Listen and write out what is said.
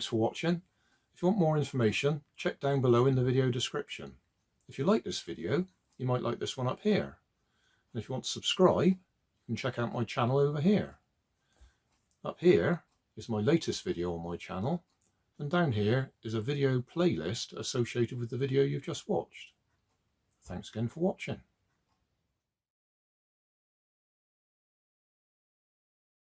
Thanks for watching. If you want more information, check down below in the video description. If you like this video, you might like this one up here. And if you want to subscribe, you can check out my channel over here. Up here is my latest video on my channel, and down here is a video playlist associated with the video you've just watched. Thanks again for watching.